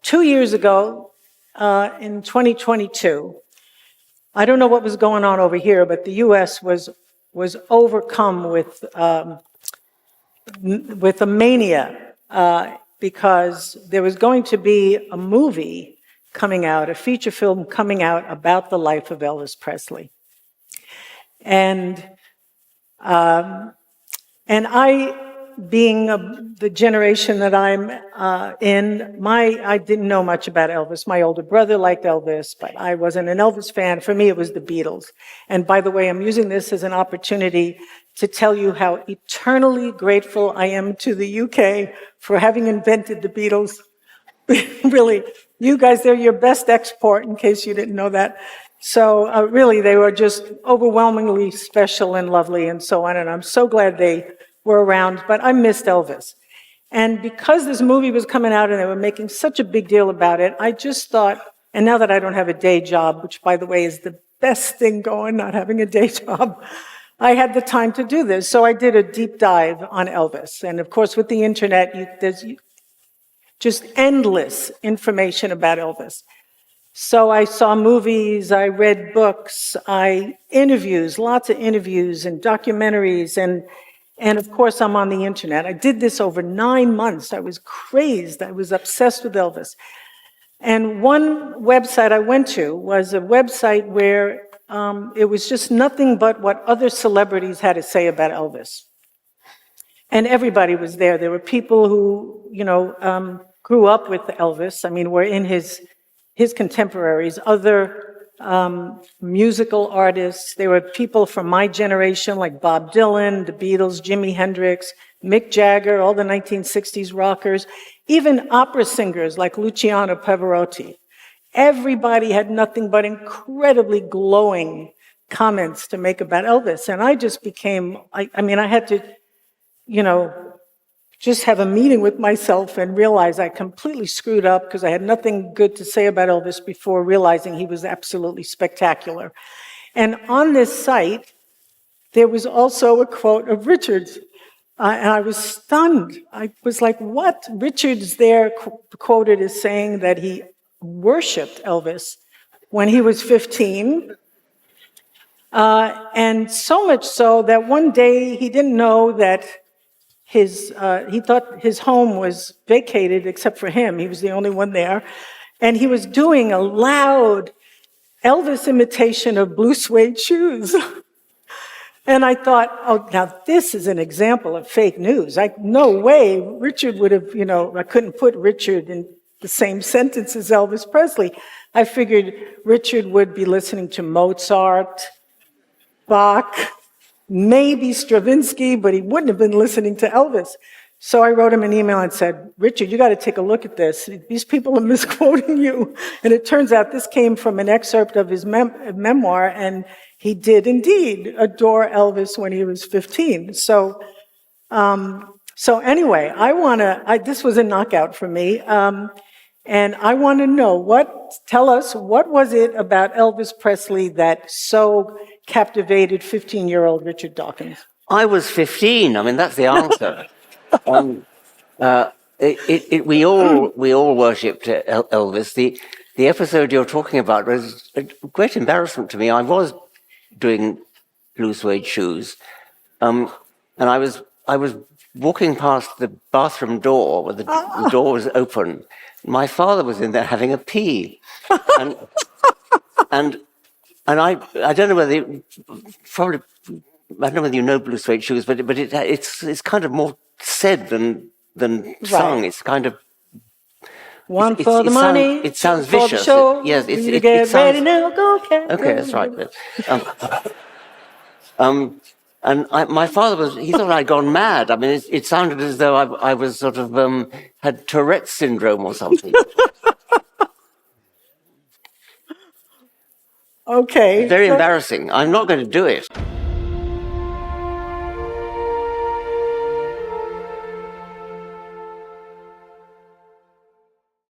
2 years ago, in 2022, I don't know what was going on over here, but the U.S. was overcome with a mania because there was going to be a movie coming out, a feature film coming out about the life of Elvis Presley. And I, being the generation that I'm in, I didn't know much about Elvis. My older brother liked Elvis, but I wasn't an Elvis fan. For me, it was the Beatles. And by the way, I'm using this as an opportunity to tell you how eternally grateful I am to the UK for having invented the Beatles. Really, you guys, they're your best export, in case you didn't know that. So really, they were just overwhelmingly special and lovely and so on. And I'm so glad they were around, but I missed Elvis. And because this movie was coming out and they were making such a big deal about it, I just thought, and now that I don't have a day job, which by the way is the best thing going, not having a day job, I had the time to do this. So I did a deep dive on Elvis. And of course, with the internet, there's just endless information about Elvis. So I saw movies, I read books, interviews, lots of interviews and documentaries, and of course, I'm on the internet. I did this over 9 months. I was crazed. I was obsessed with Elvis. And one website I went to was a website where it was just nothing but what other celebrities had to say about Elvis. And everybody was there. There were people who, grew up with Elvis. I mean, were in his contemporaries, other musical artists. There were people from my generation like Bob Dylan, the Beatles, Jimi Hendrix, Mick Jagger, all the 1960s rockers, even opera singers like Luciano Pavarotti. Everybody had nothing but incredibly glowing comments to make about Elvis. And I just became, I had to, just have a meeting with myself and realize I completely screwed up because I had nothing good to say about Elvis before realizing he was absolutely spectacular. And on this site, there was also a quote of Richard's. And I was stunned. I was like, what? Richard's there quoted as saying that he worshipped Elvis when he was 15. And so much so that one day he didn't know that he thought his home was vacated except for him. He was the only one there. And he was doing a loud Elvis imitation of blue suede shoes. And I thought, oh, now this is an example of fake news. No way Richard would have, I couldn't put Richard in the same sentence as Elvis Presley. I figured Richard would be listening to Mozart, Bach, maybe Stravinsky, but he wouldn't have been listening to Elvis. So I wrote him an email and said, Richard, you got to take a look at this. These people are misquoting you. And it turns out this came from an excerpt of his memoir, and he did indeed adore Elvis when he was 15. So anyway, this was a knockout for me. And I want to know, tell us, what was it about Elvis Presley that so captivated 15-year-old Richard Dawkins? I was 15. That's the answer. We all worshipped Elvis. The episode you're talking about was a great embarrassment to me. I was doing blue suede shoes, and I was walking past the bathroom door where the door was open. My father was in there having a pee, and I don't know whether I don't know whether you know blue suede shoes, but it's kind of more said than sung. It's kind of one for the money. It sounds vicious. Show, yes, it sounds ready now. Go, okay, that's right. And my father he thought I'd gone mad. It sounded as though I was sort of had Tourette's syndrome or something. Okay. Very embarrassing. I'm not going to do it.